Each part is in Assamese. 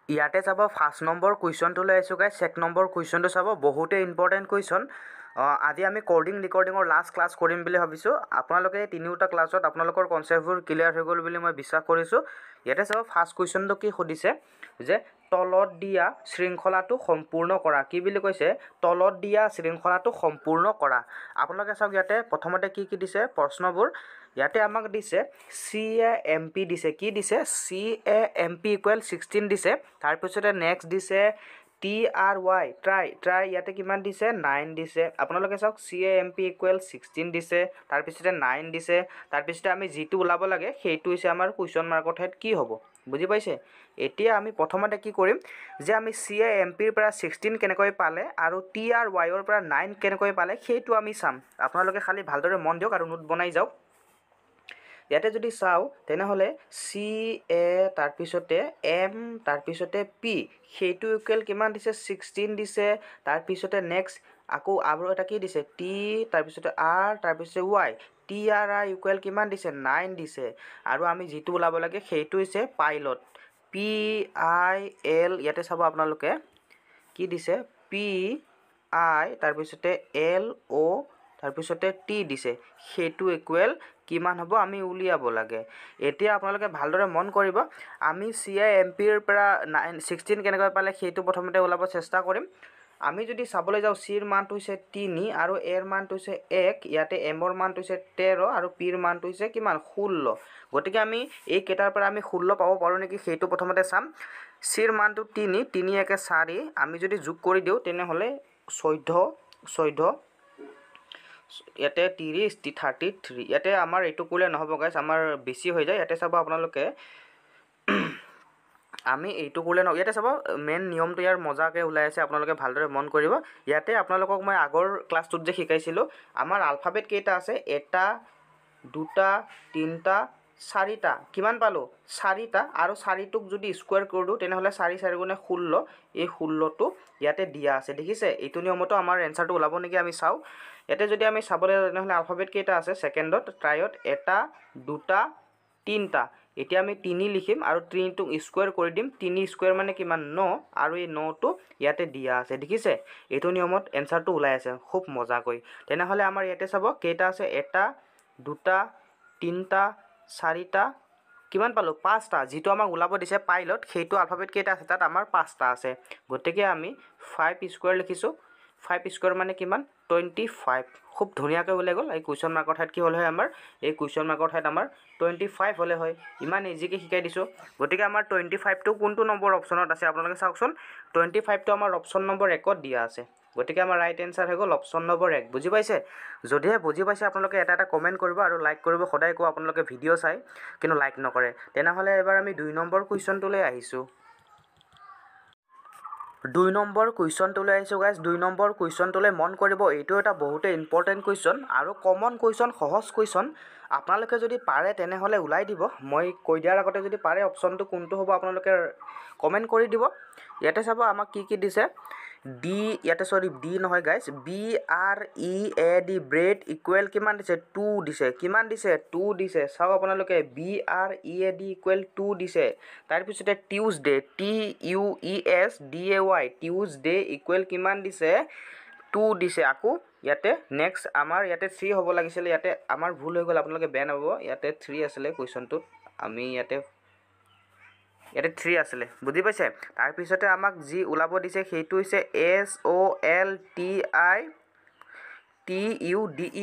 ইয়াতে চাব ফাৰ্ষ্ট নম্বৰ কুৱেশ্যনটো লৈ আহিছোঁ গাইছ। এক নম্বৰ কুৱেশ্যনটো চাব, বহুতেই ইম্পৰ্টেণ্ট কুৱেশ্যন। আজি আমি কডিং ৰেকৰ্ডিঙৰ লাষ্ট ক্লাছ কৰিম বুলি ভাবিছোঁ। আপোনালোকে তিনিওটা ক্লাছত আপোনালোকৰ কনচেপ্টবোৰ ক্লিয়াৰ হৈ গ'ল বুলি মই বিশ্বাস কৰিছোঁ। ইয়াতে চাব ফাৰ্ষ্ট কুৱেশ্যনটো কি সুধিছে যে তলত দিয়া শৃংখলাটো সম্পূৰ্ণ কৰা। কি বুলি কৈছে? তলত দিয়া শৃংখলাটো সম্পূৰ্ণ কৰা। আপোনালোকে চাওক ইয়াতে প্ৰথমতে কি কি দিছে প্ৰশ্নবোৰ। ইয়াতে আমাক দিছে CAMP দিছে। কি দিছে? CAMP ইকুৱেল 16 দিছে। তাৰপিছতে নেক্সট দিছে TRY ট্ৰাই ইয়াতে কিমান দিছে? 9 দিছে। আপোনালোকে চাওক CAMP ইকুৱেল 16 দিছে, তাৰপিছতে 9 দিছে। তাৰপিছতে আমি যিটো ওলাব লাগে সেইটো হৈছে আমাৰ কুৱেশ্যন মাৰ্কৰ ঠাইত কি হ'ব, বুজি পাইছে? এতিয়া আমি প্ৰথমতে কি কৰিম যে আমি CAMPৰ পৰা 16 কেনেকৈ পালে আৰু TRYৰ পৰা 9 কেনেকৈ পালে সেইটো আমি চাম। আপোনালোকে খালি ভালদৰে মন দিয়ক আৰু নোট বনাই যাওক। ইয়াতে যদি চাওঁ তেনেহ'লে CA তাৰপিছতে M তাৰপিছতে P সেইটো ইকুৱেল কিমান দিছে? 16 দিছে। তাৰপিছতে নেক্সট আকৌ আৰু এটা কি দিছে? T তাৰপিছতে R তাৰপিছতে Y TRI ইকুৱেল কিমান দিছে? 9 দিছে। আৰু আমি যিটো ওলাব লাগে সেইটো হৈছে পাইলট PIL। ইয়াতে চাব আপোনালোকে কি দিছে? PI তাৰপিছতে LO তাৰপিছতে T দিছে। সেইটো ইকুৱেল কিমান হ'ব আমি উলিয়াব লাগে। এতিয়া আপোনালোকে ভালদৰে মন কৰিব। আমি CAMPৰ পৰা 16 কেনেকৈ পালে সেইটো প্ৰথমতে ওলাব চেষ্টা কৰিম। আমি যদি চাবলৈ যাওঁ চিৰ মানটো হৈছে 3 আৰু এৰ মানটো হৈছে 1। ইয়াতে এমৰ মানটো হৈছে 13 আৰু পিৰ মানটো হৈছে কিমান? 16। গতিকে আমি এই কেইটাৰ পৰা আমি 16 পাব পাৰোঁ নেকি সেইটো প্ৰথমতে চাম। চিৰ মানটো 3 3 একে 4। আমি যদি যোগ কৰি দিওঁ তেনেহ'লে 14 ইয়াতে 30 33। ইয়াতে আমাৰ এইটো কৰিলে নহ'ব গাইছ, আমাৰ বেছি হৈ যায়। ইয়াতে চাব আপোনালোকে আমি এইটো কৰিলে ন, ইয়াতে চাব মেইন নিয়মটো ইয়াৰ মজাকৈ ওলাই আছে। আপোনালোকে ভালদৰে মন কৰিব। ইয়াতে আপোনালোকক মই আগৰ ক্লাছটোত যে শিকাইছিলোঁ আমাৰ আলফাবেট কেইটা আছে? 1 2 3 4টা। কিমান পালোঁ? 4টা। আৰু 4টোক যদি স্কুৱেৰ কৰি দিওঁ তেনেহ'লে 4 4 গুণে 16। এই 16টো ইয়াতে দিয়া আছে, দেখিছে? এইটো নিয়মতো আমাৰ এনচাৰটো ওলাব নেকি আমি চাওঁ। ইয়াতে যদি আমি চাবলৈ যাওঁ তেনেহ'লে আলফাবেট কেইটা আছে ছেকেণ্ডত? ট্ৰাইত 1 2 3টা। এতিয়া আমি 3 লিখিম আৰু 3টোক স্কুৱেৰ কৰি দিম। 3 স্কুৱেৰ মানে কিমান? 9। আৰু এই 9টো ইয়াতে দিয়া আছে, দেখিছে? এইটো নিয়মত এনচাৰটো ওলাই আছে খুব মজাকৈ। তেনেহ'লে আমাৰ ইয়াতে চাব কেইটা আছে? 1 2 3 4টা। কিমান পালোঁ? 5টা। যিটো আমাক ওলাব দিছে পাইলট সেইটো আলফাবেট কেইটা আছে তাত আমাৰ 5টা আছে। গতিকে আমি 5 স্কুৱেৰ লিখিছোঁ। 5 স্কুৱেৰ মানে কিমান? 25। খুব ধুনীয়াকৈ ওলাই গ'ল। এই কুৱেশ্যন মাৰ্কৰ ঠাইত কি হ'ল হয় আমাৰ? এই কুৱেশ্যন মাৰ্কৰ ঠাইত আমাৰ 25 হ'লে হয়। ইমান ইজিকৈ শিকাই দিছোঁ। গতিকে আমাৰ 25টো কোনটো নম্বৰ অপশ্যনত আছে আপোনালোকে চাওকচোন। 25টো আমাৰ অপশ্যন নম্বৰ 1ত দিয়া আছে। গতিকে আমাৰ ৰাইট এনচাৰ হৈ গ'ল অপশ্যন নম্বৰ 1। বুজি পাইছে? যদিহে বুজি পাইছে আপোনালোকে এটা কমেণ্ট কৰিব আৰু লাইক কৰিব। সদায় কওঁ আপোনালোকে ভিডিঅ' চাই কিন্তু লাইক নকৰে। তেনেহ'লে এবাৰ আমি 2 নম্বৰ কুৱেশ্যনটোলৈ আহিছোঁ। 2 নম্বৰ কুৱেশ্যনটোলৈ আহিছোঁ গাইজ। 2 নম্বৰ কুৱেশ্যনটোলৈ মন কৰিব। এইটো এটা বহুতেই ইম্পৰ্টেণ্ট কুৱেশ্যন আৰু কমন কুৱেশ্যন, সহজ কুৱেশ্যন। আপোনালোকে যদি পাৰে তেনেহ'লে ওলাই দিব। মই কৈ দিয়াৰ আগতে যদি পাৰে অপশ্যনটো কোনটো হ'ব আপোনালোকে কমেণ্ট কৰি দিব। ইয়াতে চাব আমাক কি কি দিছে? ইয়াতে ডি নহয় গাইজ, BREAD ব্ৰেড ইকুৱেল কিমান দিছে? 2 দিছে। কিমান দিছে? 2 দিছে। চাওক আপোনালোকে BREAD ইকুৱেল 2 দিছে। তাৰপিছতে টিউজডে TUESDAY টিউজডে ইকুৱেল কিমান দিছে? 2 দিছে। আকৌ ইয়াতে নেক্সট আমাৰ ইয়াতে 3 হ'ব লাগিছিলে। ইয়াতে আমাৰ ভুল হৈ গ'ল, আপোনালোকে বেয়া নাপাব। ইয়াতে 3 আছিলে কুৱেশ্যনটোত, আমি ইয়াতে 3 আছিলে, বুজি পাইছে? তাৰপিছতে আমাক যি ওলাব দিছে সেইটো হৈছে SOLTITUDE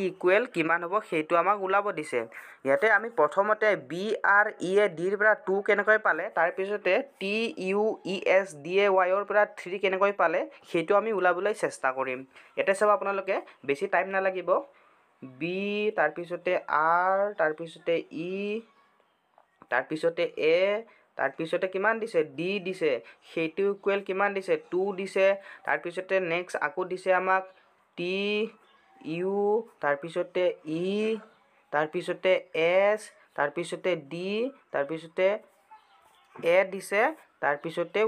ইকুৱেল কিমান হ'ব সেইটো আমাক ওলাব দিছে। ইয়াতে আমি প্ৰথমতে BREADৰ পৰা 2 কেনেকৈ পালে, তাৰপিছতে TUESDAYৰ পৰা 3 কেনেকৈ পালে সেইটো আমি ওলাবলৈ চেষ্টা কৰিম। ইয়াতে চাব আপোনালোকে বেছি টাইম নালাগিব। B তাৰপিছতে R তাৰপিছতে E তাৰপিছতে A তাৰপিছতে কিমান দিছে? D দিছে। সেইটো ইকুৱেল কিমান দিছে? 2 দিছে। তাৰপিছতে নেক্সট আকৌ দিছে আমাক TU তাৰপিছতে E তাৰপিছতে S তাৰপিছতে D তাৰপিছতে A দিছে। তাৰপিছতে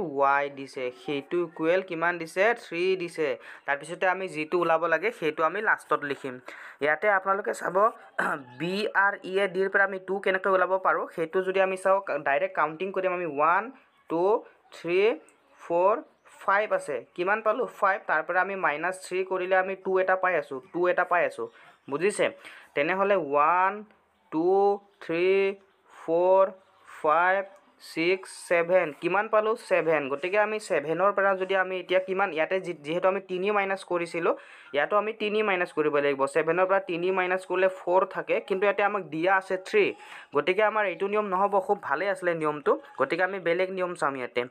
Y দিছে। সেইটো ইকুৱেল কিমান দিছে? 3 দিছে। তাৰপিছতে আমি যিটো ওলাব লাগে সেইটো আমি লাষ্টত লিখিম। ইয়াতে আপোনালোকে চাব BREADৰ পৰা আমি 2 কেনেকৈ ওলাব পাৰোঁ সেইটো যদি আমি চাওঁ ডাইৰেক্ট কাউণ্টিং কৰিম আমি 1 2 3 4 5 আছে কিমান পালোঁ 5 তাৰ পৰা আমি -3 কৰিলে আমি 2 এটা পাই আছোঁ বুজিছে তেনেহ'লে 1 2 3 4 5 6 7 কিমান পালোঁ 7 গতিকে আমি 7ৰ পৰা যদি আমি এতিয়া কিমান ইয়াতে যিহেতু আমি 3 মাইনাছ কৰিছিলোঁ ইয়াতো আমি 3 মাইনাছ কৰিব লাগিব 7ৰ পৰা 3 মাইনাছ কৰিলে 4 থাকে কিন্তু ইয়াতে আমাক দিয়া আছে 3 গতিকে আমাৰ এইটো নিয়ম নহ'ব খুব ভালে আছিলে নিয়মটো গতিকে আমি বেলেগ নিয়ম চাম ইয়াতে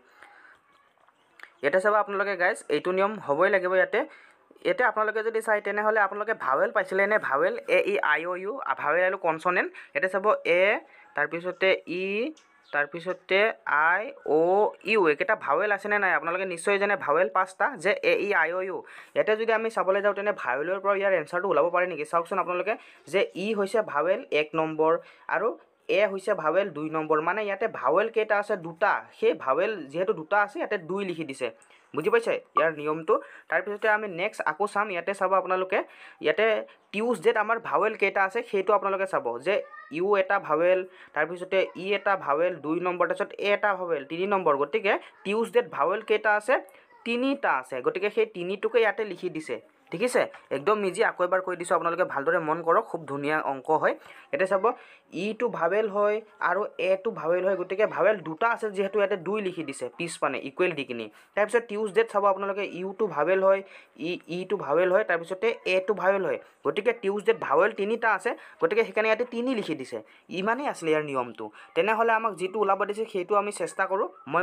চাব আপোনালোকে গাইজ এইটো নিয়ম হ'বই লাগিব ইয়াতে আপোনালোকে যদি চাই তেনেহ'লে আপোনালোকে ভাৱেল পাইছিলে নে vowel A E I O' U vowel আৰু কনচনেণ্ট ইয়াতে চাব এ তাৰপিছতে ই তাৰপিছতে আই অ' ইউ এইকেইটা ভাৱেল আছেনে নাই আপোনালোকে নিশ্চয় জানে ভাৱেল 5টা যে এ ই আই অ' ইউ ইয়াতে যদি আমি চাবলৈ যাওঁ তেনে ভাৱেলৰ পৰা ইয়াৰ এনচাৰটো ওলাব পাৰে নেকি চাওকচোন আপোনালোকে যে ই হৈছে ভাৱেল 1 নম্বৰ আৰু এ হৈছে ভাৱেল 2 নম্বৰ মানে ইয়াতে ভাৱেল কেইটা আছে দুটা সেই ভাৱেল যিহেতু দুটা আছে ইয়াতে 2 লিখি দিছে বুজি পাইছে ইয়াৰ নিয়মটো তাৰপিছতে আমি নেক্সট আকৌ চাম ইয়াতে চাব আপোনালোকে ইয়াতে টিউজডেত আমাৰ ভাৱেল কেইটা আছে সেইটো আপোনালোকে চাব যে ইউ এটা ভাৱেল তাৰপিছতে ই এটা ভাৱেল 2 নম্বৰ তাৰপিছত এ এটা ভাৱেল 3 নম্বৰ গতিকে টিউজডেত ভাৱেল কেইটা আছে 3টা আছে গতিকে সেই 3টোকে ইয়াতে লিখি দিছে ঠিক আছে একদম ইজি আকৌ এবাৰ কৈ দিছোঁ আপোনালোকে ভালদৰে মন কৰক খুব ধুনীয়া অংক হয় ইয়াতে চাব ইটো ভাৱেল হয় আৰু এটো ভাৱেল হয় গতিকে ভাৱেল দুটা আছে যিহেতু ইয়াতে 2 লিখি দিছে পিছ মানে ইকুৱেল দি কিনি তাৰপিছত টিউজডেত চাব আপোনালোকে ইউটো ভাৱেল হয় ইটো ভাৱেল হয় তাৰপিছতে এটো ভাৱেল হয় গতিকে টিউজডেত ভাৱেল 3টা আছে গতিকে সেইকাৰণে ইয়াতে 3 লিখি দিছে ইমানেই আছিলে ইয়াৰ নিয়মটো তেনেহ'লে আমাক যিটো ওলাব দিছে সেইটো আমি চেষ্টা কৰোঁ মই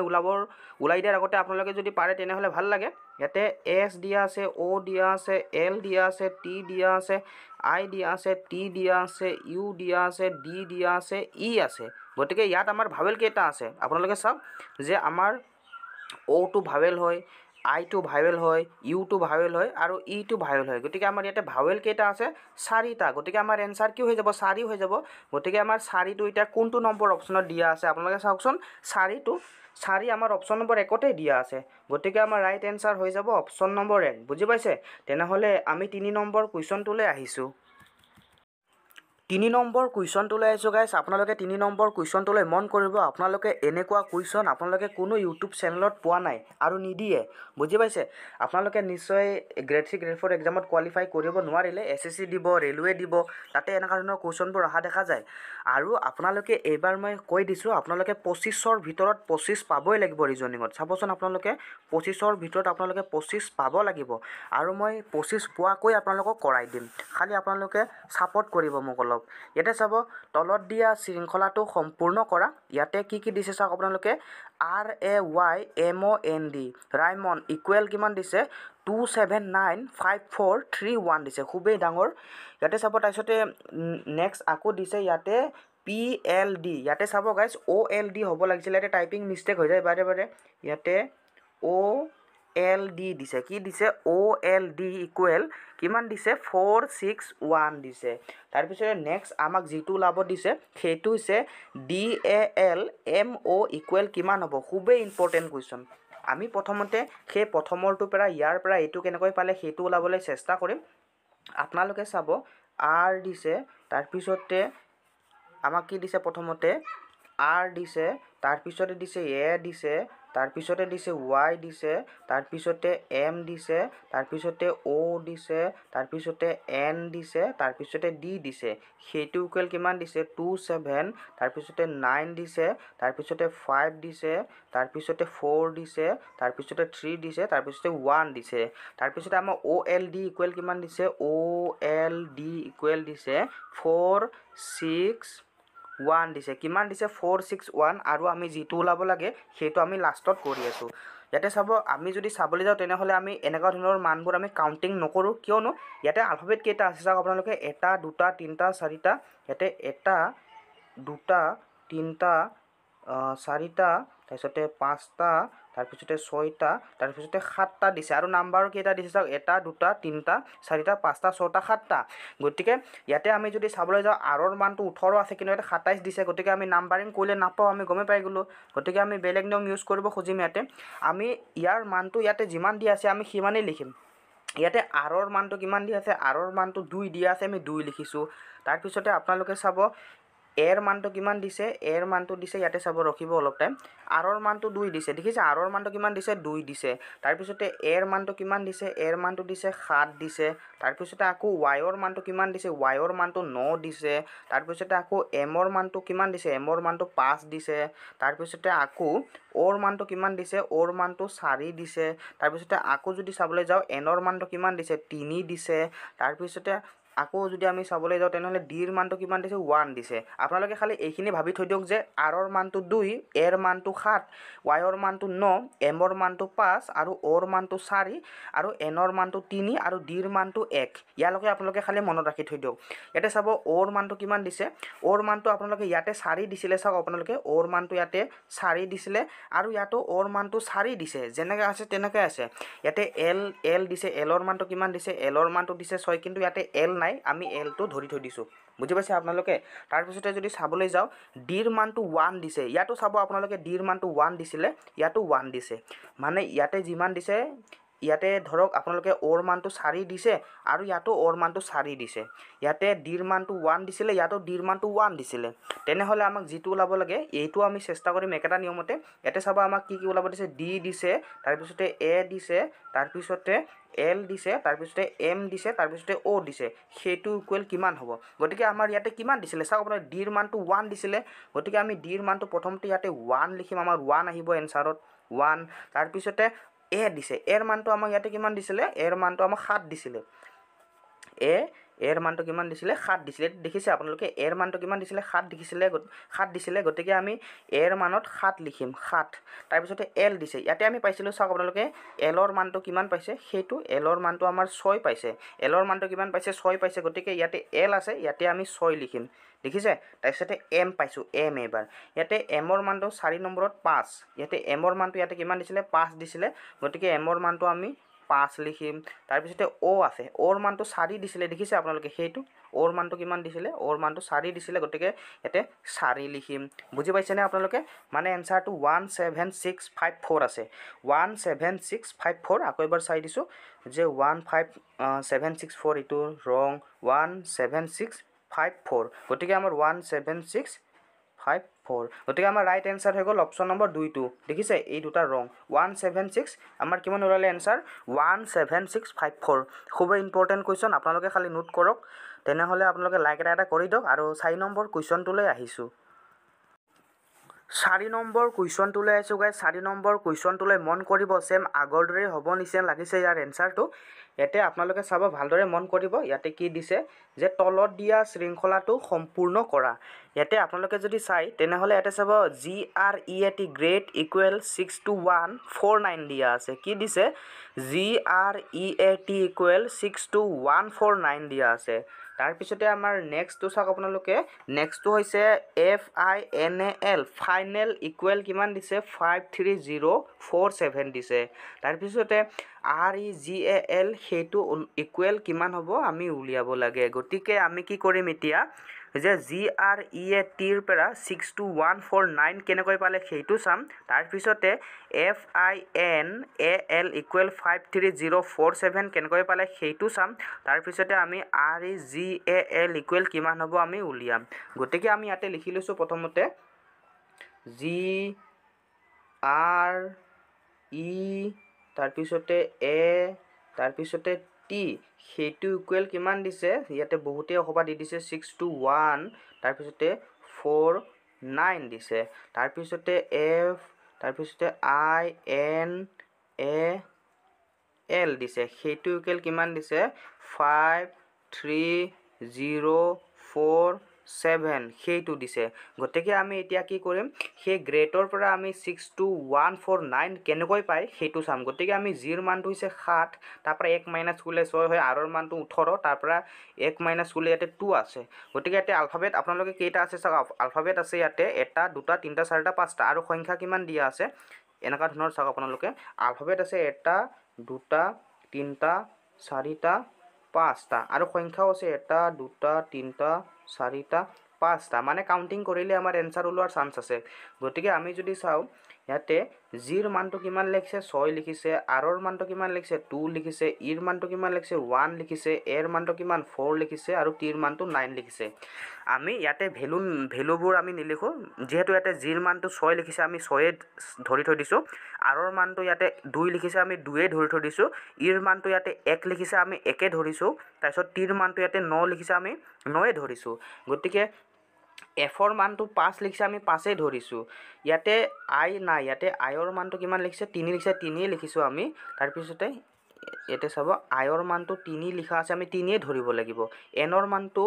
ওলাই দিয়াৰ আগতে আপোনালোকে যদি পাৰে তেনেহ'লে ভাল লাগে ইয়াতে এছ দিয়া আছে অ' দিয়া আছে এল দিয়া আছে টি দিয়া আছে আই দিয়া আছে টি দিয়া আছে ইউ দিয়া আছে ডি দিয়া আছে ই আছে গতিকে ইয়াত আমাৰ ভাৱেল কেইটা আছে আপোনালোকে চাওক যে আমাৰ অ'টো ভাৱেল হয় আইটো ভাৱেল হয় ইউটো ভাৱেল হয় আৰু ইটো ভাৱেল হয় গতিকে আমাৰ ইয়াতে ভাৱেল কেইটা আছে 4টা গতিকে আমাৰ এনচাৰ কি হৈ যাব 4 হৈ যাব গতিকে আমাৰ 4টো এতিয়া কোনটো নম্বৰ অপশ্যনত দিয়া আছে আপোনালোকে চাওকচোন 4 আমাৰ অপশ্যন নম্বৰ 1তেই দিয়া আছে গতিকে আমাৰ ৰাইট এনচাৰ হৈ যাব অপশ্যন নম্বৰ 1 বুজি পাইছে তেনেহ'লে আমি 3 নম্বৰ কুৱেশ্যনটোলৈ আহিছোঁ 3 নম্বৰ কুৱেশ্যনটোলৈ আহিছোঁ গাইছ আপোনালোকে 3 নম্বৰ কুৱেশ্যনটোলৈ মন কৰিব আপোনালোকে এনেকুৱা কুৱেশ্যন আপোনালোকে কোনো ইউটিউব চেনেলত পোৱা নাই আৰু নিদিয়ে বুজি পাইছে আপোনালোকে নিশ্চয় গ্ৰেড 3 গ্ৰেড 4 এক্সামত কোৱালিফাই কৰিব নোৱাৰিলে SSC দিব ৰেলৱে দিব তাতে এনেকুৱা ধৰণৰ কুৱেশ্যনবোৰ অহা দেখা যায় আৰু আপোনালোকে এইবাৰ মই কৈ দিছোঁ আপোনালোকে 25ৰ ভিতৰত 25 পাবই লাগিব ৰিজনিঙত চাবচোন আপোনালোকে 25ৰ ভিতৰত আপোনালোকে 25 পাব লাগিব আৰু মই 25 পোৱাকৈ আপোনালোকক কৰাই দিম খালি আপোনালোকে ছাপোৰ্ট কৰিব মোক অলপ ইয়াতে চাব তলত দিয়া শৃংখলাটো সম্পূৰ্ণ কৰা ইয়াতে কি দিছে চাওক আপোনালোকে RAYMOND ৰাইমণ্ড ইকুৱেল কিমান দিছে 2795431 দিছে খুবেই ডাঙৰ ইয়াতে চাব তাৰপিছতে নেক্সট আকৌ দিছে ইয়াতে PLD ইয়াতে চাব গাইজ OLD হ'ব লাগিছিল ইয়াতে টাইপিং মিষ্টেক হৈ যায় বাৰে ইয়াতে OLD দিছে কি দিছে OLD ইকুৱেল কিমান দিছে 461 দিছে তাৰপিছতে নেক্সট আমাক যিটো ওলাব দিছে সেইটো হৈছে DALMO ইকুৱেল কিমান হ'ব খুবেই ইম্পৰ্টেণ্ট কুৱেশ্যন আমি প্ৰথমতে সেই প্ৰথমৰটোৰ পৰা ইয়াৰ পৰা এইটো কেনেকৈ পালে সেইটো ওলাবলৈ চেষ্টা কৰিম আপোনালোকে চাব R দিছে তাৰপিছতে আমাক কি দিছে প্ৰথমতে R দিছে তাৰপিছতে দিছে A দিছে তাৰপিছতে দিছে Y দিছে তাৰপিছতে M দিছে তাৰপিছতে O দিছে তাৰপিছতে N দিছে তাৰপিছতে D দিছে সেইটো ইকুৱেল কিমান দিছে 27 তাৰপিছতে 9 দিছে তাৰপিছতে 5 দিছে তাৰপিছতে 4 দিছে তাৰপিছতে 3 দিছে তাৰপিছতে 1 দিছে তাৰপিছতে আমাৰ OLD ইকুৱেল কিমান দিছে OLD ইকুৱেল দিছে 461 দিছে কিমান দিছে 461 আৰু আমি যিটো ওলাব লাগে সেইটো আমি লাষ্টত কৰি আছোঁ ইয়াতে চাব আমি যদি চাবলৈ যাওঁ তেনেহ'লে আমি এনেকুৱা ধৰণৰ মানবোৰ আমি কাউণ্টিং নকৰোঁ কিয়নো ইয়াতে আলফাবেট কেইটা আছে চাওক আপোনালোকে 1 2 3 4টা ইয়াতে 1 2 3 4টা তাৰপিছতে 5টা তাৰপিছতে 6টা তাৰপিছতে 7টা দিছে আৰু নাম্বাৰ কেইটা দিছে চাওক 1 2 3 4টা 5টা 6টা 7টা গতিকে ইয়াতে আমি যদি চাবলৈ যাওঁ আৰৰ মানটো 18 আছে কিন্তু ইয়াতে 27 দিছে গতিকে আমি নাম্বাৰিং কৰিলে নাপাওঁ আমি গমে পাই গ'লোঁ গতিকে আমি বেলেগ নিয়ম ইউজ কৰিব খুজিম ইয়াতে আমি ইয়াৰ মানটো ইয়াতে যিমান দিয়া আছে আমি সিমানেই লিখিম ইয়াতে আৰৰ মানটো কিমান দিয়া আছে আৰৰ মানটো 2 দিয়া আছে আমি 2 লিখিছোঁ তাৰপিছতে আপোনালোকে চাব এৰ মানটো কিমান দিছে এৰ মানটো দিছে ইয়াতে চাব ৰখিব অলপ টাইম আৰৰ মানটো 2 দিছে দেখিছে আৰৰ মানটো কিমান দিছে 2 দিছে তাৰপিছতে এৰ মানটো কিমান দিছে এৰ মানটো দিছে 7 দিছে তাৰপিছতে আকৌ ৱাইৰ মানটো কিমান দিছে ৱাইৰ মানটো 9 দিছে তাৰপিছতে আকৌ এমৰ মানটো কিমান দিছে এমৰ মানটো 5 দিছে তাৰপিছতে আকৌ ওৰ মানটো কিমান দিছে ওৰ মানটো 4 দিছে তাৰপিছতে আকৌ যদি চাবলৈ যাওঁ এনৰ মানটো কিমান দিছে 3 দিছে তাৰপিছতে আকৌ যদি আমি চাবলৈ যাওঁ তেনেহলে ডিৰ মানটো কিমান দিছে 1 দিছে আপোনালোকে খালি এইখিনি ভাবি থৈ দিয়ক যে আৰৰ মানটো 2 এৰ মানটো 7 ৱাইৰ মানটো 9 এমৰ মানটো 5 আৰু ওৰ মানটো 4 আৰু এনৰ মানটো 3 আৰু ডিৰ মানটো 1 ইয়ালৈকে আপোনালোকে খালি মনত ৰাখি থৈ দিয়ক ইয়াতে চাব ওৰ মানটো কিমান দিছে ওৰ মানটো আপোনালোকে ইয়াতে 4 দিছিলে চাওক আপোনালোকে ওৰ মানটো ইয়াতে 4 দিছিলে আৰু ইয়াতো ওৰ মানটো 4 দিছে যেনেকৈ আছে তেনেকৈ আছে ইয়াতে এল দিছে এলৰ মানটো কিমান দিছে এলৰ মানটো দিছে 6 কিন্তু ইয়াতে এল নাই আমি এলটো ধৰি থৈ দিছোঁ বুজি পাইছে আপোনালোকে তাৰপিছতে যদি চাবলৈ যাওঁ ডিৰ মানটো 1 দিছে ইয়াতো চাব আপোনালোকে ডিৰ মানটো 1 দিছিলে ইয়াতো 1 দিছে মানে ইয়াতে যিমান দিছে ইয়াতে ধৰক আপোনালোকে ওৰ মানটো 4 দিছে আৰু ইয়াতো ওৰ মানটো 4 দিছে ইয়াতে ডিৰ মানটো 1 দিছিলে ইয়াতো ডিৰ মানটো 1 দিছিলে তেনেহলে আমাক যিটো ওলাব লাগে এইটো আমি চেষ্টা কৰিম একেটা নিয়মতে ইয়াতে চাব আমাক কি ওলাব দিছে ডি দিছে তাৰপিছতে এ দিছে তাৰপিছতে এল দিছে তাৰপিছতে এম দিছে তাৰপিছতে অ দিছে সেইটো ইকুৱেল কিমান হ'ব গতিকে আমাৰ ইয়াতে কিমান দিছিলে চাওক আপোনাৰ ডিৰ মানটো 1 দিছিলে গতিকে আমি ডিৰ মানটো প্ৰথমতে ইয়াতে 1 লিখিম আমাৰ 1 আহিব এনসাৰত 1 তাৰপিছতে এ দিছে এৰ মানটো আমাক ইয়াতে কিমান দিছিলে এৰ মানটো আমাক 7 দিছিলে এৰ মানটো কিমান দিছিলে 7 দিছিলে দেখিছে আপোনালোকে এৰ মানটো কিমান দিছিলে 7 দিছিলে গতিকে আমি এৰ মানত 7 লিখিম 7 তাৰপিছতে এল দিছে ইয়াতে আমি পাইছিলোঁ চাওক আপোনালোকে এলৰ মানটো কিমান পাইছে সেইটো এলৰ মানটো আমাৰ 6 পাইছে এলৰ মানটো কিমান পাইছে 6 পাইছে গতিকে ইয়াতে এল আছে ইয়াতে আমি 6 লিখিম দেখিছে তাৰপিছতে এম পাইছোঁ এম এবাৰ ইয়াতে এমৰ মানটো 4 নম্বৰত 5 ইয়াতে এমৰ মানটো ইয়াতে কিমান দিছিলে 5 দিছিলে গতিকে এমৰ মানটো আমি 5 লিখিম তাৰপিছতে অ আছে ওৰ মানটো 4 দিছিলে দেখিছে আপোনালোকে সেইটো ওৰ মানটো কিমান দিছিলে ওৰ মানটো 4 দিছিলে গতিকে ইয়াতে 4 লিখিম বুজি পাইছেনে আপোনালোকে মানে এনসাৰটো 17654 আছে 17654 আকৌ এবাৰ চাই দিছোঁ যে 15764 এইটো ৰং 17654 গতিকে আমাৰ 17654 গতিকে আমাৰ ৰাইট এনসাৰ হৈ গ'ল অপশ্যন নম্বৰ 2টো দেখিছে এই দুটা ৰং 176 আমাৰ কিমান ওলালে এনসাৰ 17654 খুব ইম্পৰ্টেণ্ট কুৱেশ্যন আপোনালোকে খালি নোট কৰক তেনেহ'লে আপোনালোকে লাইক এটা কৰি দিয়ক আৰু 4 নম্বৰ কুৱেশ্যনটোলৈ আহিছোঁ 4 নম্বৰ কুৱেশ্যনটোলৈ আহিছোঁ গাইজ 4 নম্বৰ কুৱেশ্যনটোলৈ মন কৰিব চেম আগৰ দৰে হ'ব নিচিনা লাগিছে ইয়াৰ এনসাৰটো ইয়াতে আপোনালোকে চাব ভালদৰে মন কৰিব ইয়াতে কি দিছে যে তলত দিয়া শৃংখলাটো সম্পূৰ্ণ কৰা ইয়াতে আপোনালোকে যদি চাই তেনেহ'লে ইয়াতে চাব GREAT গ্ৰেড ইকুৱেল 62149 দিয়া আছে কি দিছে GREAT ইকুৱেল 62149 দিয়া আছে তাৰপিছতে আমাৰ নেক্সটটো চাওক আপোনালোকে নেক্সটটো হৈছে FINAL ফাইনেল ইকুৱেল কিমান দিছে 53047 দিছে তাৰপিছতে REGAL সেইটো ইকুৱেল কিমান হ'ব আমি উলিয়াব লাগে গতিকে আমি কি কৰিম এতিয়া যে GREAT ৰ পৰা 62149 কেনেকৈ পালে সেইটো চাম তাৰপিছতে FINAL ইকুৱেল 53047 কেনেকৈ পালে সেইটো চাম তাৰপিছতে আমি REGAL ইকুৱেল কিমান হ'ব আমি উলিয়াম গতিকে আমি ইয়াতে লিখি লৈছোঁ প্ৰথমতে GRE তাৰপিছতে A তাৰপিছতে T সেইটো ইকুৱেল কিমান দিছে ইয়াতে বহুতে অসবা দি দিছে 621 তাৰপিছতে 49 দিছে তাৰপিছতে F তাৰপিছতে INAL দিছে সেইটো ইকুৱেল কিমান দিছে 53047 সেইটো দিছে গতিকে আমি এতিয়া কি কৰিম সেই গ্ৰেডৰ পৰা আমি 62149 কেনেকৈ পাই সেইটো চাম গতিকে আমি জিৰ মানটো হৈছে 7 তাৰ পৰা 1 মাইনাছ কৰিলে 6 হয় আৰৰ মানটো 18 তাৰ পৰা 1 মাইনাছ কৰিলে ইয়াতে 2 আছে গতিকে ইয়াতে আলফাবেট আপোনালোকে কেইটা আছে চাওক আলফাবেট আছে ইয়াতে 1 2 3 4 5টা আৰু সংখ্যা কিমান দিয়া আছে এনেকা ধৰণৰ চাওক আপোনালোকে আলফাবেট আছে 1 2 3 4টা 5টা আৰু সংখ্যাও আছে 1 2 3 4টা 5টা মানে কাউন্টিং কৰিলে আমাৰ এনসাৰ ওলোৱাৰ চান্স আছে গতিকে আমি যদি চাও ইয়াতে জিৰ মানটো কিমান লিখিছে 6 লিখিছে আৰৰ মানটো কিমান লিখিছে 2 লিখিছে ইৰ মানটো কিমান লিখিছে 1 লিখিছে এৰ মানটো কিমান 4 লিখিছে আৰু টিৰ মানটো 9 লিখিছে আমি ইয়াতে ভ্যালুবোৰ আমি নিলিখো যেহেতু ইয়াতে জিৰ মানটো 6 লিখিছে আমি 6 ধৰি থৈ দিছো আৰৰ মানটো ইয়াতে 2 লিখিছে আমি 2 ধৰি থৈ দিছো ইৰ মানটো ইয়াতে 1 লিখিছে আমি 1 ধৰিছো তাৰপিছত টিৰ মানটো ইয়াতে 9 লিখিছে আমি 9 ধৰিছো গতিকে এফৰ মানটো 5 লিখিছে আমি 5 ধৰিছো ইয়াতে আই নাই ইয়াতে আইৰ মানটো কিমান লিখিছে 3 লিখিছে 3 লিখিছো আমি তাৰ পিছতে ইয়াতে চাব আইৰ মানটো 3 লিখা আছে আমি 3 ধৰিব লাগিব এনৰ মানটো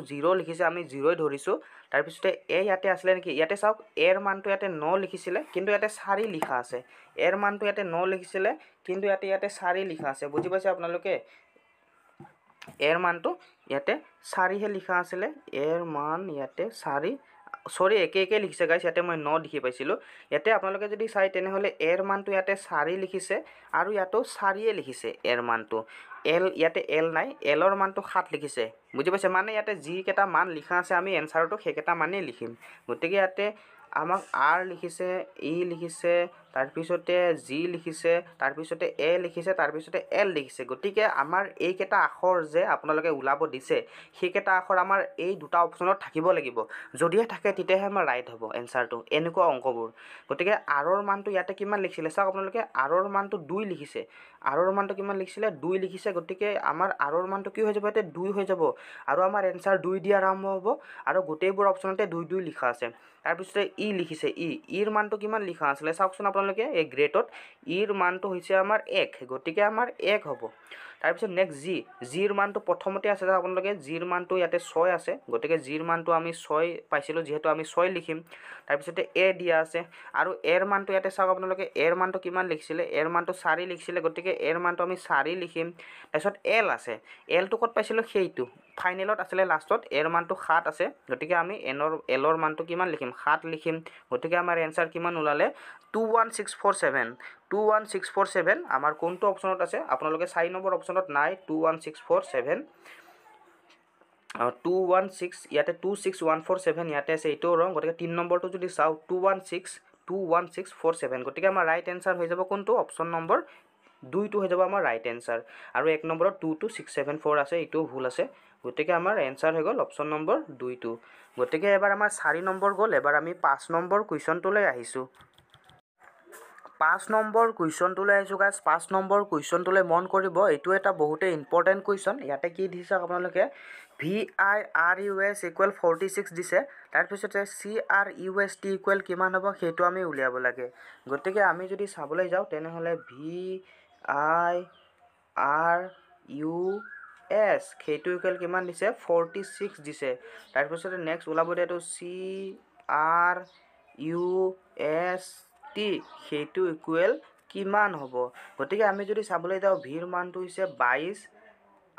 0 লিখিছে আমি 0 ধৰিছো তাৰ পিছতে এ ইয়াতে আসলে নেকি ইয়াতে চাওক এৰ মানটো ইয়াতে 9 লিখিছিলে কিন্তু ইয়াতে 4 লিখা আছে এৰ মানটো ইয়াতে 9 লিখিছিলে কিন্তু ইয়াতে 4 লিখা আছে বুজি পাইছে আপোনালোকে এৰ মানটো ইয়াতে 4 হে লিখা আছিলে এৰ মান ইয়াতে 4 সৰি একে লিখিছে গাইস ইয়াতে মই 9 দেখি পাইছিলো ইয়াতে আপোনালোকে যদি চাই তেনে হলে এৰ মানটো ইয়াতে 4 লিখিছে আৰু ইয়াতো 4 লিখিছে এৰ মানটো এল ইয়াতে এল নাই এলৰ মানটো 7 লিখিছে বুজি পাইছে মানে ইয়াতে যি কেটা মান লিখা আছে আমি এনসাৰটো হেকেটা মানে লিখিম গতিকে ইয়াতে আমাক আৰ লিখিছে ই লিখিছে তাৰ পিছতে জি লিখিছে তাৰ পিছতে এ লিখিছে তাৰ পিছতে এল লিখিছে গতিকে আমাৰ এই কেটা আখৰ যে আপোনালোকে উলাব দিছে সেই কেটা আখৰ আমাৰ এই দুটা অপচনত থাকিব লাগিব যদিহে থাকে তেতিয়াহে আমাৰ ৰাইট হ'ব এনসাৰটো এনেকুৱা অংকবোৰ গতিকে আৰৰ মানটো ইয়াতে কিমান লিখিছিলে চাওক আপোনালোকে আৰৰ মানটো 2 লিখিছে আৰৰ মানটো কিমান লিখিছিলে 2 লিখিছে গতিকে আমাৰ আৰৰ মানটো কি হৈ যাব এতে 2 হৈ যাব আৰু আমাৰ এনসাৰ 2 দি আৰম্ভ হ'ব আৰু গোটেইবোৰ অপচনতে 2 লিখা আছে তাৰ পিছতে ই লিখিছে ইৰ মানটো কিমান লিখা আছিল চাওকচোন আপোনালোকে এই গ্ৰেডত ইৰ মানটো হৈছে আমাৰ 1 গতিকে আমাৰ 1 হ'ব তাৰ পিছত নেক্সট জিৰ মানটো প্ৰথমতে আছে আপোনালোকে জিৰ মানটো ইয়াতে 6 আছে গতিকে জিৰ মানটো আমি 6 পাইছিলো যেহেতু আমি 6 লিখিম তাৰ পিছতে এ দিয়া আছে আৰু এৰ মানটো ইয়াতে চাওক আপোনালোকে এৰ মানটো কিমান লিখিছিলে এৰ মানটো 4 লিখিছিলে গতিকে এৰ মানটো আমি 4 লিখিম তাৰপিছত এল আছে এল টো কত পাইছিলো সেইটো ফাইনেলত আছিল লাষ্টত এৰ মানটো 7 আছে গতিকে আমি এলৰ মানটো কিমান লিখিম 7 লিখিম গতিকে আমাৰ এনসাৰ কিমান ওলালে 21647 আমাৰ কোনটো অপচনত আছে আপোনালোকে 4 নম্বৰ অপচনত নাই 21647 216 ইয়াতে 26147 ইয়াতে আছে এইটো ৰং গতিকে 3 নম্বৰটো যদি চাও 21647 গতিকে আমাৰ ৰাইট এনসাৰ হৈ যাব কোনটো অপচন নম্বৰ 2 টো হৈ যাব আমাৰ ৰাইট এনসাৰ আৰু 1 নম্বৰত 22674 আছে এইটো ভুল আছে গতিকে আমাৰ এনসাৰ হৈ গল অপচন নম্বৰ 2 টো গতিকে এবাৰ আমাৰ 4 নম্বৰ গল এবাৰ আমি 5 নম্বৰ কোৱেশ্চনটোলৈ আহিছো 5 নম্বৰ কোৱেশ্চনটোলৈ আহিছো গাইস 5 নম্বৰ কোৱেশ্চনটোলৈ মন কৰিব এটো এটা বহুতে ইম্পৰ্টেন্ট কোৱেশ্চন ইয়াতে কি দিছে আপোনালোকে VIRUS ইকুৱেল 46 দিছে তাৰ পিছতে CRUST ইকুৱেল কিমান হ'ব হেতু আমি উলিয়াব লাগে গতিকে আমি যদি চাবলৈ যাও তেনে হলে VIRUS হেতু ইকুৱেল কিমান দিছে 46 দিছে তাৰ পিছতে নেক্সট ওলাব দিয়াটো CRUST হেতু ইকুৱেল কিমান হ'ব গতিকে আমি যদি চাবলৈ যাও ভিৰ মানটো হৈছে 22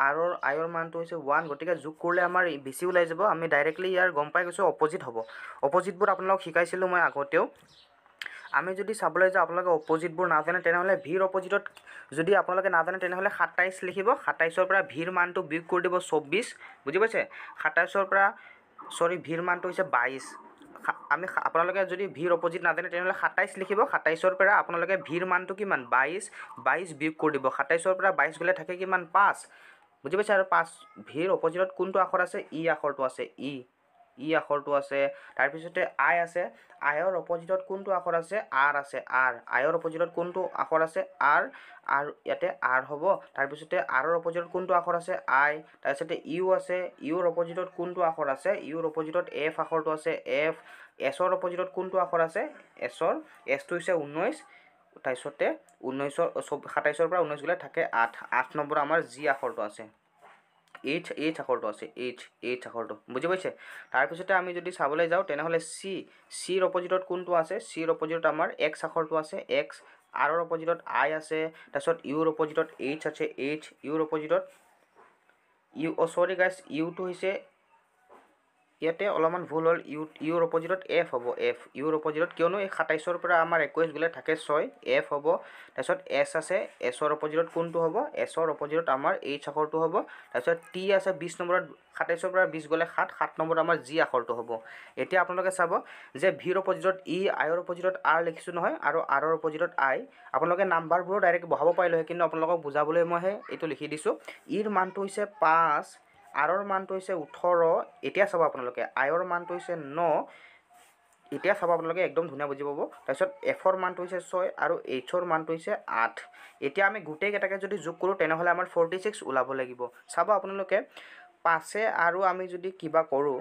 আৰু আইৰ মানটো হৈছে 1 গতিকে যোগ কৰিলে আমাৰ বেছি ওলাই যাব আমি ডাইৰেক্টলি ইয়াৰ গম পাই গৈছো অপোজিট হ'ব অপোজিটবোৰ আপোনালোক শিকাইছিলো মই আগতেও আমি যদি চাবলৈ যাও আপোনালোকে অপোজিটবোৰ নাজানে তেনে হলে ভিৰ অপোজিটত যদি আপোনালোকে নাজানে তেনে হলে 27 লিখিব 27 ৰ পৰা ভিৰ মানটো বিয়োগ কৰি দিব 24 বুজি পাইছে 27 ৰ পৰা ভিৰ মানটো হৈছে 22 আমি আপোনালোকে যদি ভিৰ অপোজিট নাজানে তেনে হলে 27 লিখিব 27 ৰ পৰা আপোনালোকে ভিৰ মানটো কিমান 22 বিয়োগ কৰি দিব 27 ৰ পৰা 22 গলে থাকে কিমান 5 বুজি পাইছে আৰু 5 ভিৰ অপোজিটত কোনটো আখৰ আছে ই আখৰটো আছে ই আখৰটো আছে তাৰ পিছতে আই আছে আইৰ অপোজিটত কোনটো আখৰ আছে আৰ আছে আইৰ অপোজিটত কোনটো আখৰ আছে আৰ আৰু ইয়াতে আৰ হ'ব তাৰ পিছতে আৰৰ অপোজিটত কোনটো আখৰ আছে আই তাৰ পিছতে ইউ আছে ইউৰ অপোজিটত কোনটো আখৰ আছে ইউৰ অপোজিটত এফ আখৰটো আছে এফ এছৰ অপোজিটত কোনটো আখৰ আছে এছৰ এছটো হৈছে 19 তাৰপিছতে 27 ৰ পৰা 19 গলে থাকে 8 নম্বৰ আমাৰ জি আখৰটো আছে H আখৰটো আছে H আখৰটো বুজি পাইছে তাৰ পিছতে আমি যদি চাবলৈ যাও তেনে হলে C ৰ অপোজিটত কোনটো আছে C ৰ অপোজিটত আমাৰ X আখৰটো আছে X R ৰ অপোজিটত I আছে তাৰপিছত U ৰ অপোজিটত H আছে U ৰ অপোজিটত U সৰি গাইস U টো হৈছে ইয়াতে অলপমান ভুল হ'ল ইউৰ অপজিটত এফ হ'ব ইউৰ অপজিটত কিয়নো এই 27ৰ পৰা আমাৰ 21 গ'লে থাকে 6 এফ হ'ব তাৰপিছত এছ আছে এছৰ অপজিটত কোনটো হ'ব এছৰ অপজিটত আমাৰ এইচ আখৰটো হ'ব তাৰপিছত টি আছে 20 নম্বৰত 27ৰ পৰা 20 গ'লে 7 নম্বৰত আমাৰ জি আখৰটো হ'ব এতিয়া আপোনালোকে চাব যে ভিৰ অপজিটত ই আইৰ অপজিটত আৰ লিখিছোঁ নহয় আৰু আৰৰ অপজিটত আই আপোনালোকে নাম্বাৰবোৰ ডাইৰেক্ট বহাব পাৰিলে হয় কিন্তু আপোনালোকক বুজাবলৈ মইহে এইটো লিখি দিছোঁ ইৰ মানটো হৈছে 5 আৰৰ মানটো হৈছে 18 এতিয়া চাব আপোনালোকে আইৰ মানটো হৈছে 9 এতিয়া চাব আপোনালোকে একদম ধুনীয়া বুজি পাব তাৰপিছত এফৰ মানটো হৈছে 6 আৰু এইচৰ মানটো হৈছে 8 এতিয়া আমি গোটেই কেইটাকে যদি যোগ কৰোঁ তেনেহ'লে আমাৰ 46 ওলাব লাগিব চাব আপোনালোকে 5 আৰু আমি যদি কিবা কৰোঁ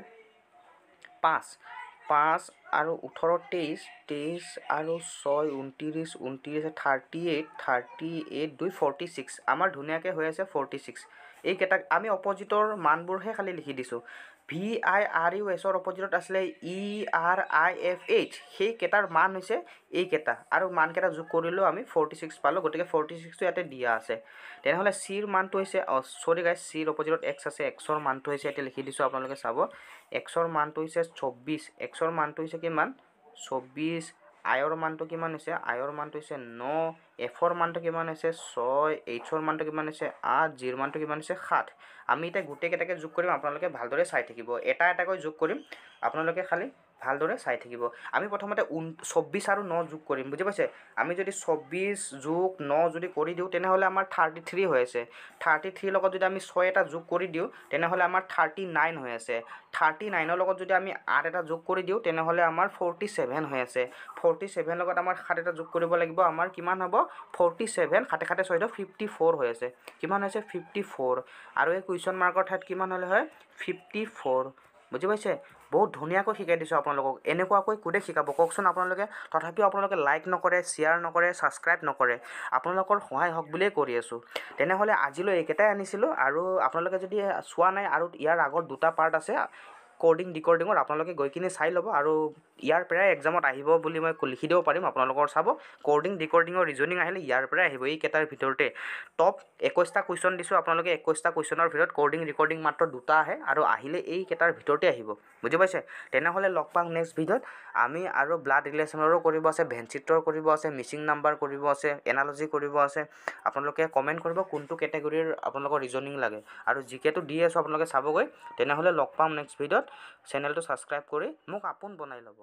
5 আৰু 18 23 আৰু 6 29 38 2 46 আমাৰ ধুনীয়াকৈ হৈ আছে 46 এইকেইটাক আমি অপজিটৰ মানবোৰহে খালি লিখি দিছোঁ ভি আই আৰ ইউ এছৰ অপজিটত আছিলে ই আৰ আই এফ এইচ সেইকেইটাৰ মান হৈছে এইকেইটা আৰু মানকেইটা যোগ কৰিলেও আমি 46 পালোঁ গতিকে 46টো ইয়াতে দিয়া আছে তেনেহ'লে চিৰ মানটো হৈছে চৰি গাইজ চিৰ অপজিটত এক্স আছে এক্সৰ মানটো হৈছে এতিয়া লিখি দিছোঁ আপোনালোকে চাব এক্সৰ মানটো হৈছে 24 এক্সৰ মানটো হৈছে কিমান 24 আইৰ মানটো কিমান হৈছে আইৰ মানটো হৈছে 9 এফৰ মানটো কিমান হৈছে 6 এইচৰ মানটো কিমান হৈছে 8 জিৰ মানটো কিমান হৈছে 7 আমি এতিয়া গোটেইকেইটাকে যোগ কৰিম আপোনালোকে ভালদৰে চাই থাকিব এটা এটাকৈ যোগ কৰিম আপোনালোকে খালি ভালদৰে চাই থাকিব আমি প্ৰথমতে 24 আৰু 9 যোগ কৰিম বুজি পাইছে আমি যদি 24 যোগ 9 যদি কৰি দিওঁ তেনেহ'লে আমাৰ 33 হৈ আছে 33 লগত যদি আমি 6 এটা যোগ কৰি দিওঁ তেনেহ'লে আমাৰ 39 হৈ আছে 39ৰ লগত যদি আমি 8 এটা যোগ কৰি দিওঁ তেনেহ'লে আমাৰ 47 হৈ আছে 47 লগত আমাৰ 7 এটা যোগ কৰিব লাগিব আমাৰ কিমান হ'ব 47 7 7 6 54 হৈ আছে কিমান হৈছে 54 আৰু এই কুৱেশ্যন মাৰ্কৰ ঠাইত কিমান হ'লে হয় 54 বুজি পাইছে বহুত ধুনীয়াকৈ শিকাই দিছোঁ আপোনালোকক এনেকুৱাকৈ কোনে শিকাব কওকচোন আপোনালোকে তথাপিও আপোনালোকে লাইক নকৰে শ্বেয়াৰ নকৰে ছাবস্ক্ৰাইব নকৰে আপোনালোকৰ সহায় হওক বুলিয়ে কৰি আছোঁ তেনেহ'লে আজিলৈ এইকেইটাই আনিছিলোঁ আৰু আপোনালোকে যদি চোৱা নাই আৰু ইয়াৰ আগত দুটা পাৰ্ট আছে কোডিং ডিকোডিঙৰ আপোনালোকে গৈ কিনে চাই ল'ব আৰু ইয়াৰ পৰাই এক্সামত আহিব বুলি মই লিখি দিব পাৰিম আপোনালোকৰ চাব কোডিং ডিকোডিঙৰ ৰিজনিং আহিলে ইয়াৰ পৰাই আহিব এইকেইটাৰ ভিতৰতে টপ 21টা কুৱেশ্যন দিছোঁ আপোনালোকে 21টা কুৱেশ্যনৰ ভিতৰত কোডিং ৰিকৰ্ডিং মাত্ৰ দুটা আহে আৰু আহিলে এইকেইটাৰ ভিতৰতে আহিব বুজি পাইছে তেনেহ'লে লগ পাম নেক্সট ভিডিঅ'ত আমি আৰু ব্লাড ৰিলেশ্যনৰো কৰিব আছে ভেনচিত্ৰৰ কৰিব আছে মিচিং নাম্বাৰ কৰিব আছে এনালজি কৰিব আছে আপোনালোকে কমেণ্ট কৰিব কোনটো কেটেগৰীৰ আপোনালোকৰ ৰিজনিং লাগে আৰু জিকেটো দি আছোঁ আপোনালোকে চাবগৈ তেনেহ'লে লগ পাম নেক্সট ভিডিঅ'ত চেনেলটো ছাবস্ক্ৰাইব কৰি মোক আপোন বনাই ল'ব